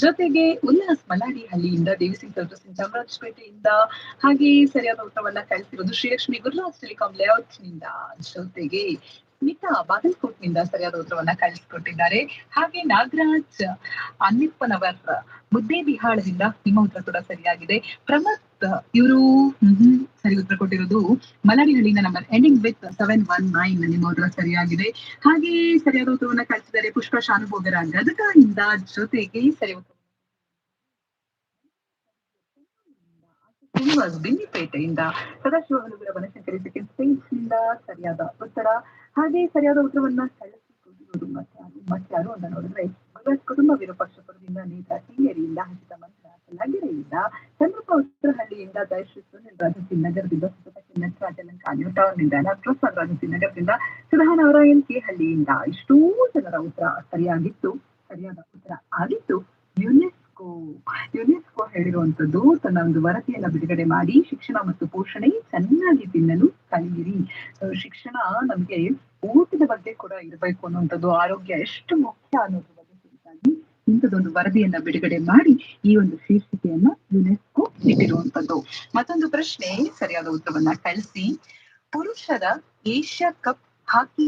ಜೊತೆಗೆ ಉಲ್ಲಾಸ್ ಮಲಾಡಿಹಳ್ಳಿಯಿಂದ, ದೇವಿಸಿಂಗ್ ಸಿಂಗ್ ಚಾಮರಾಜಪೇಟೆಯಿಂದ, ಹಾಗೆ ಸರಿಯಾದ ಉತ್ತರವನ್ನ ಕಳಿಸಿರೋದು ಶ್ರೀಲಕ್ಷ್ಮಿ ಗುರುರಾಜ್ ಟೆಲಿಕಾಂ ಲೇಔಟ್ನಿಂದ, ಜೊತೆಗೆ ಸ್ಮಿತಾ ಬಾಗಲಕೋಟ್ನಿಂದ ಸರಿಯಾದ ಉತ್ತರವನ್ನ ಕಳಿಸಿಕೊಟ್ಟಿದ್ದಾರೆ. ಹಾಗೆ ನಾಗರಾಜ್ ಅನ್ನಪ್ಪನವರ್ ಮುದ್ದೇಬಿಹಾಳದಿಂದ ನಿಮ್ಮ ಉತ್ತರ ಕೂಡ ಸರಿಯಾಗಿದೆ. ಪ್ರಮತ್ ಇವರು ಸರಿ ಉತ್ತರ ಕೊಟ್ಟಿರೋದು ಮಲಾಡಿಹಳ್ಳಿಯಿಂದ, ನಂಬರ್ ಎಂಡಿಂಗ್ ವಿತ್ 719 ನಿಮ್ಮ ಉತ್ತರ ಸರಿಯಾಗಿದೆ. ಹಾಗೆ ಸರಿಯಾದ ಉತ್ತರವನ್ನ ಕಳಿಸಿದ್ದಾರೆ ಪುಷ್ಪ ಶಾನುಭೋಗರ ಗದಗದಿಂದ, ಜೊತೆಗೆ ಸರಿ ಉತ್ತರ ಶ್ರೀನಿವಾಸ್ ಬೆನ್ನಿಪೇಟೆಯಿಂದ, ಸದಾಶಿವ ಹುಡುಗರ ಬನಶಂಕರಿ ಸೆಕೆಂಡ್ ಸ್ಟೇಜ್ನಿಂದ ಸರಿಯಾದ ಉತ್ತರ. ಹಾಗೆ ಸರಿಯಾದ ಉತ್ತರವನ್ನ ಕಳಿಸಿಕೊಟ್ಟಿರುವುದು ಮತ್ಯಾರು ಅಂತ ನೋಡಿದ್ರೆ ಗುರುರಾಜ್ ಕುಟುಂಬ ವಿರೂಪಾಕ್ಷಪುರದಿಂದ, ನೇತಾ ಟಿಯರಿಯಿಂದ, ಹಸಿತ ಮಂಜುನಾಥ್ ಲಗೆರೆಯಿಂದ, ಚಂದ್ರಪ್ಪ ಉತ್ತರಹಳ್ಳಿಯಿಂದ, ಜಯಶ್ರೀ ಸುನಿಲ್ ರಾಜಸಿಂಗ್ ನಗರದಿಂದ, ಸುಧಾ ನಟರಾಜ ಲಂಕಾ ನ್ಯೂಟೌನ್ನಿಂದ, ಪ್ರಸಾದ್ ರಾಜಸಿಂಗ್ ನಗರದಿಂದ, ಸುಧಾ ನಾರಾಯಣ್ ಕೆ ಹಳ್ಳಿಯಿಂದ ಇಷ್ಟೂ ಜನರ ಉತ್ತರ ಸರಿಯಾಗಿತ್ತು. ಸರಿಯಾದ ಉತ್ತರ ಆಗಿತ್ತು ಯುನೆಸ್ಕೋ. ಯುನೆಸ್ಕೋ ಹೇಳಿರುವಂತದ್ದು ತನ್ನ ಒಂದು ವರದಿಯನ್ನ ಬಿಡುಗಡೆ ಮಾಡಿ, ಶಿಕ್ಷಣ ಮತ್ತು ಪೋಷಣೆ ಚೆನ್ನಾಗಿ ತಿನ್ನಲು ಕಲಿಯಿರಿ. ಶಿಕ್ಷಣ ನಮ್ಗೆ ಊಟದ ಬಗ್ಗೆ ಕೂಡ ಇರಬೇಕು ಅನ್ನುವಂಥದ್ದು, ಆರೋಗ್ಯ ಎಷ್ಟು ಮುಖ್ಯ ಅನ್ನೋದ್ರ ಬಗ್ಗೆ ಕುರಿತಾಗಿ ಇಂಥದ್ದೊಂದು ವರದಿಯನ್ನ ಬಿಡುಗಡೆ ಮಾಡಿ ಈ ಒಂದು ಶೀರ್ಷಿಕೆಯನ್ನ ಯುನೆಸ್ಕೋ ಇಟ್ಟಿರುವಂತದ್ದು. ಮತ್ತೊಂದು ಪ್ರಶ್ನೆ, ಸರಿಯಾದ ಉತ್ತರವನ್ನ ಕಳಿಸಿ. ಪುರುಷರ ಏಷ್ಯಾ ಕಪ್ ಹಾಕಿ